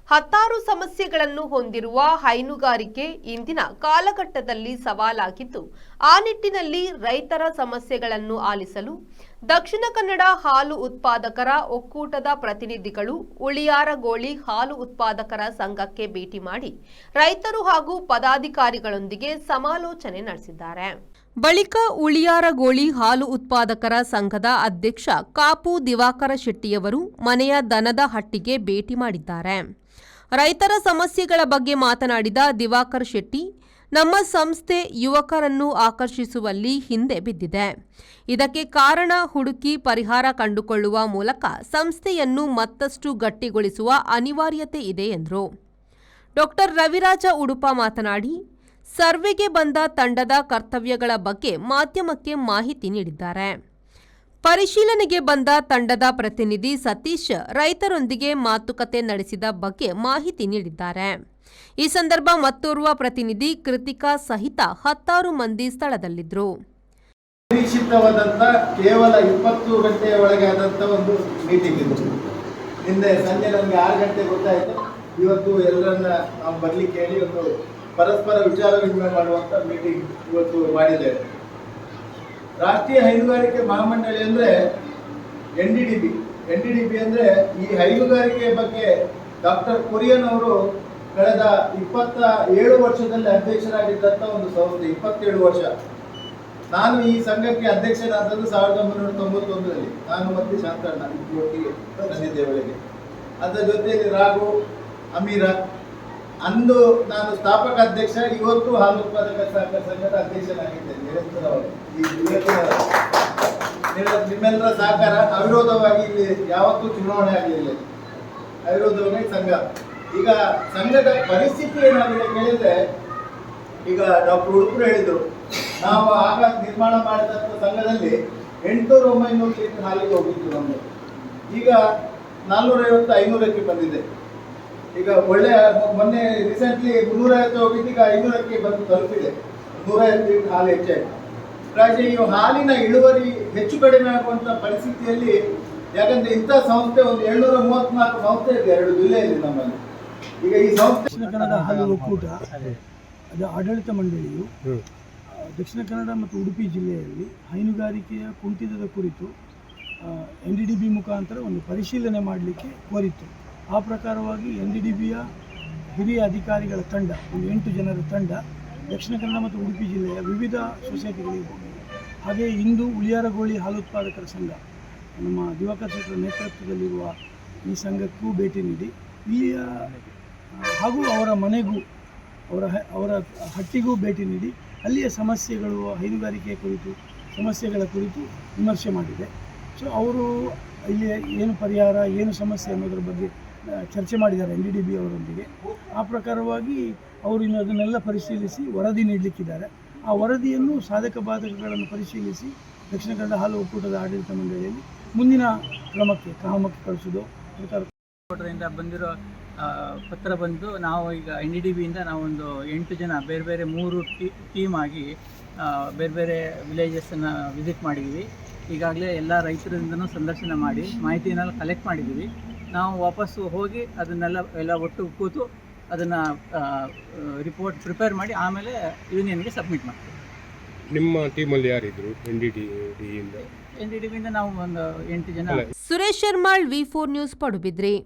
ಹತ್ತಾರು ಸಮಸ್ಯೆಗಳನ್ನು ಹೊಂದಿರುವ ಹೈನುಗಾರಿಕೆ ಇಂದಿನ ಕಾಲಘಟ್ಟದಲ್ಲಿ ಸವಾಲಾಗಿದ್ದು, ಆ ನಿಟ್ಟಿನಲ್ಲಿ ರೈತರ ಸಮಸ್ಯೆಗಳನ್ನು ಆಲಿಸಲು ದಕ್ಷಿಣ ಕನ್ನಡ ಹಾಲು ಉತ್ಪಾದಕರ ಒಕ್ಕೂಟದ ಪ್ರತಿನಿಧಿಗಳು ಉಳಿಯಾರಗೋಳಿ ಹಾಲು ಉತ್ಪಾದಕರ ಸಂಘಕ್ಕೆ ಭೇಟಿ ಮಾಡಿ ರೈತರು ಹಾಗೂ ಪದಾಧಿಕಾರಿಗಳೊಂದಿಗೆ ಸಮಾಲೋಚನೆ ನಡೆಸಿದ್ದಾರೆ. ಬಳಿಕ ಉಳಿಯಾರಗೋಳಿ ಹಾಲು ಉತ್ಪಾದಕರ ಸಂಘದ ಅಧ್ಯಕ್ಷ ಕಾಪು ದಿವಾಕರ ಶೆಟ್ಟಿಯವರು ಮನೆಯ ದನದ ಹಟ್ಟಿಗೆ ಭೇಟಿ ಮಾಡಿದ್ದಾರೆ. ರೈತರ ಸಮಸ್ಯೆಗಳ ಬಗ್ಗೆ ಮಾತನಾಡಿದ ದಿವಾಕರ್ ಶೆಟ್ಟಿ, ನಮ್ಮ ಸಂಸ್ಥೆ ಯುವಕರನ್ನು ಆಕರ್ಷಿಸುವಲ್ಲಿ ಹಿಂದೆ ಬಿದ್ದಿದೆ. ಇದಕ್ಕೆ ಕಾರಣ ಹುಡುಕಿ ಪರಿಹಾರ ಕಂಡುಕೊಳ್ಳುವ ಮೂಲಕ ಸಂಸ್ಥೆಯನ್ನು ಮತ್ತಷ್ಟು ಗಟ್ಟಿಗೊಳಿಸುವ ಅನಿವಾರ್ಯತೆ ಇದೆ ಎಂದರು. ಡಾಕ್ಟರ್ ರವಿರಾಜ ಉಡುಪ ಮಾತನಾಡಿ, ಸರ್ವೆಗೆ ಬಂದ ತಂಡದ ಕರ್ತವ್ಯಗಳ ಬಗ್ಗೆ ಮಾಧ್ಯಮಕ್ಕೆ ಮಾಹಿತಿ ನೀಡಿದ್ದಾರೆ. ಪರಿಶೀಲನೆಗೆ ಬಂದ ತಂಡದ ಪ್ರತಿನಿಧಿ ಸತೀಶ್ ರೈತರೊಂದಿಗೆ ಮಾತುಕತೆ ನಡೆಸಿದ ಬಗ್ಗೆ ಮಾಹಿತಿ ನೀಡಿದ್ದಾರೆ. ಈ ಸಂದರ್ಭ ಮತ್ತೋರ್ವ ಪ್ರತಿನಿಧಿ ಕೃತಿಕಾ ಸಹಿತ ಹತ್ತಾರು ಮಂದಿ ಸ್ಥಳದಲ್ಲಿದ್ದರು. ನಿರೀಕ್ಷಿತವಾದಂತ ಕೇವಲ 20 ಗಂಟೆಯ ಒಳಗೆ ಆದಂತ ಒಂದು ಮೀಟಿಂಗ್ ಇತ್ತು. ನಿನ್ನೆ ಸಂಜೆ ನಮಗೆ 6 ಗಂಟೆ ಗೊತ್ತಾಯಿತು. ಇವತ್ತು ಎಲ್ಲರನ್ನ ನಾವು ಬರ್ಲಿಕ್ಕೆ ಹೇಳಿ ಒಂದು ಪರಸ್ಪರ ವಿಚಾರ ವಿನಿಮಯ ಮಾಡುವಂತ ಮೀಟಿಂಗ್ ಇವತ್ತು ಮಾಡಿದ್ದೇವೆ. ರಾಷ್ಟ್ರೀಯ ಹೈನುಗಾರಿಕೆ ಮಹಾಮಂಡಳಿ ಅಂದ್ರೆ ಎನ್ಡಿಡಿಬಿ ಅಂದ್ರೆ ಈ ಹೈನುಗಾರಿಕೆ ಬಗ್ಗೆ ಡಾಕ್ಟರ್ ಕುರಿಯನ್ ಅವರು ಕಳೆದ 27 ವರ್ಷದಲ್ಲಿ ಅಧ್ಯಕ್ಷರಾಗಿದ್ದಂತ ಒಂದು ಸಂಸ್ಥೆ. 27 ವರ್ಷ. ನಾನು ಈ ಸಂಘಕ್ಕೆ ಅಧ್ಯಕ್ಷನಾದದ್ದು 1991ರಲ್ಲಿ. ನಾನು ಮತ್ತೆ ಶಾಂತಣ್ಣ ಒಟ್ಟಿಗೆ ಬಂದಿದ್ದೇವೆ. ಅದರ ಜೊತೆಯಲ್ಲಿ ರಾಘು, ಅಮೀರ. ಅಂದು ನಾನು ಸ್ಥಾಪಕ ಅಧ್ಯಕ್ಷ, ಇವತ್ತು ಹಾಲು ಉತ್ಪಾದಕ ಸಹಕಾರ ಸಂಘದ ಅಧ್ಯಕ್ಷನಾಗಿದ್ದೇನೆ ನಿರಂತರವಾಗಿ. ನಿಮ್ಮೆಲ್ಲರ ಸಹಕಾರ ಅವಿರೋಧವಾಗಿ ಇಲ್ಲಿ ಯಾವತ್ತೂ ಚುನಾವಣೆ ಆಗಲಿಲ್ಲ, ಅವಿರೋಧವಾಗಿ ಸಂಘ. ಈಗ ಸಂಘದ ಪರಿಸ್ಥಿತಿ ಏನಾಗಿದೆ ಕೇಳಿದ್ರೆ, ಈಗ ಡಾಕ್ಟರ್ ಉಡುಪರು ಹೇಳಿದ್ರು, ನಾವು ಆಗ ನಿರ್ಮಾಣ ಮಾಡಿದಂಥ ಸಂಘದಲ್ಲಿ 800-900 ಲೀಟರ್ ಹಾಲಿಗೆ ಹೋಗಿತ್ತು ನಮ್ಮದು. ಈಗ 450-500ಕ್ಕೆ ಬಂದಿದೆ. ಈಗ ಒಳ್ಳೆ ಮೊನ್ನೆ ರೀಸೆಂಟ್ಲಿ 350 ಹೋಗಿದ್ದು, ಈಗ 500ಕ್ಕೆ ಬಂದು ತಲುಪಿದೆ. 150 ಲೀಟರ್ ಹಾಲು ಹೆಚ್ಚಾಯಿತು. ರಾಜ್ಯ ಈ ಹಾಲಿನ ಇಳುವರಿ ಹೆಚ್ಚು ಕಡಿಮೆ ಆಗುವಂಥ ಪರಿಸ್ಥಿತಿಯಲ್ಲಿ, ಯಾಕಂದ್ರೆ ಇಂಥ ಸಂಸ್ಥೆ ಒಂದು 734 ಸಂಸ್ಥೆ ಇದೆ 2 ಜಿಲ್ಲೆಯಲ್ಲಿ ನಮ್ಮಲ್ಲಿ. ಈಗ ಈ ಸಂಸ್ಥೆ ದಕ್ಷಿಣ ಕನ್ನಡ ಹಾಲು ಒಕ್ಕೂಟ ಅದರ ಆಡಳಿತ ಮಂಡಳಿಯು ದಕ್ಷಿಣ ಕನ್ನಡ ಮತ್ತು ಉಡುಪಿ ಜಿಲ್ಲೆಯಲ್ಲಿ ಹೈನುಗಾರಿಕೆಯ ಕುಂಠಿತದ ಕುರಿತು ಎನ್ಡಿಡಿಬಿ ಮುಖಾಂತರ ಒಂದು ಪರಿಶೀಲನೆ ಮಾಡಲಿಕ್ಕೆ ಕೋರಿತ್ತು. ಆ ಪ್ರಕಾರವಾಗಿ ಎನ್ಡಿಡಿಬಿಯ ಹಿರಿಯ ಅಧಿಕಾರಿಗಳ ತಂಡ, ಒಂದು 8 ಜನರ ತಂಡ ದಕ್ಷಿಣ ಕನ್ನಡ ಮತ್ತು ಉಡುಪಿ ಜಿಲ್ಲೆಯ ವಿವಿಧ ಸೊಸೈಟಿಗಳಿಗೆ ಹೋಗಿದೆ. ಹಾಗೆ ಇಂದು ಉಳಿಯಾರಗೋಳಿ ಹಾಲು ಉತ್ಪಾದಕರ ಸಂಘ, ನಮ್ಮ ದಿವಾಕರ್ ಶೆಟ್ಟರ ನೇತೃತ್ವದಲ್ಲಿರುವ ಈ ಸಂಘಕ್ಕೂ ಭೇಟಿ ನೀಡಿ ಇಲ್ಲಿಯ ಹಾಗೂ ಅವರ ಮನೆಗೂ ಅವರ ಹಟ್ಟಿಗೂ ಭೇಟಿ ನೀಡಿ ಅಲ್ಲಿಯ ಸಮಸ್ಯೆಗಳು, ಹೈನುಗಾರಿಕೆಯ ಕುರಿತು ಸಮಸ್ಯೆಗಳ ಕುರಿತು ವಿಮರ್ಶೆ ಮಾಡಿದೆ. ಸೊ ಅವರು ಇಲ್ಲಿ ಏನು ಪರಿಹಾರ, ಏನು ಸಮಸ್ಯೆ ಅನ್ನೋದ್ರ ಬಗ್ಗೆ ಚರ್ಚೆ ಮಾಡಿದ್ದಾರೆ ಎನ್ಡಿಡಿಬಿ ಅವರೊಂದಿಗೆ. ಆ ಪ್ರಕಾರವಾಗಿ ಅವರು ಇನ್ನು ಅದನ್ನೆಲ್ಲ ಪರಿಶೀಲಿಸಿ ವರದಿ ನೀಡಲಿಕ್ಕಿದ್ದಾರೆ. ಆ ವರದಿಯನ್ನು ಸಾಧಕ ಬಾಧಕಗಳನ್ನು ಪರಿಶೀಲಿಸಿ ದಕ್ಷಿಣ ಕನ್ನಡ ಹಾಲು ಒಕ್ಕೂಟದ ಆಡಳಿತ ಮಂಡಳಿಯಲ್ಲಿ ಮುಂದಿನ ಕ್ರಮಕ್ಕೆ ಕಳಿಸೋದು. ಸರ್ಕಾರದಿಂದ ಬಂದಿರೋ ಪತ್ರ ಬಂದು ನಾವು ಈಗ ಎನ್ಡಿಡಿಬಿಯಿಂದ ನಾವೊಂದು 8 ಜನ ಬೇರೆ ಬೇರೆ 3 ಟೀಮ್ ಆಗಿ ಬೇರೆ ಬೇರೆ ವಿಲೇಜಸ್ಸನ್ನು ವಿಸಿಟ್ ಮಾಡಿದ್ದೀವಿ. ಈಗಾಗಲೇ ಎಲ್ಲ ರೈತರಿಂದನೂ ಸಂದರ್ಶನ ಮಾಡಿ ಮಾಹಿತಿಯನ್ನೆಲ್ಲ ಕಲೆಕ್ಟ್ ಮಾಡಿದ್ದೀವಿ. ನಾವು ವಾಪಸ್ಸು ಹೋಗಿ ಅದನ್ನೆಲ್ಲ ಒಟ್ಟು ಕೂತು ಅದನ್ನು ರಿಪೋರ್ಟ್ ಪ್ರಿಪೇರ್ ಮಾಡಿ ಆಮೇಲೆ ಯೂನಿಯನ್ಗೆ ಸಬ್ಮಿಟ್ ಮಾಡ್ತೀವಿ. ನಿಮ್ಮ ಟೀಮಲ್ಲಿ ಯಾರಿದ್ರು ಎನ್ಡಿಡಿಬಿಯಿಂದ? ಎನ್ಡಿಡಿಬಿಯಿಂದ ನಾವು ಒಂದು 8 ಜನ. Suresh Sharmal, V4 news, Padubidri.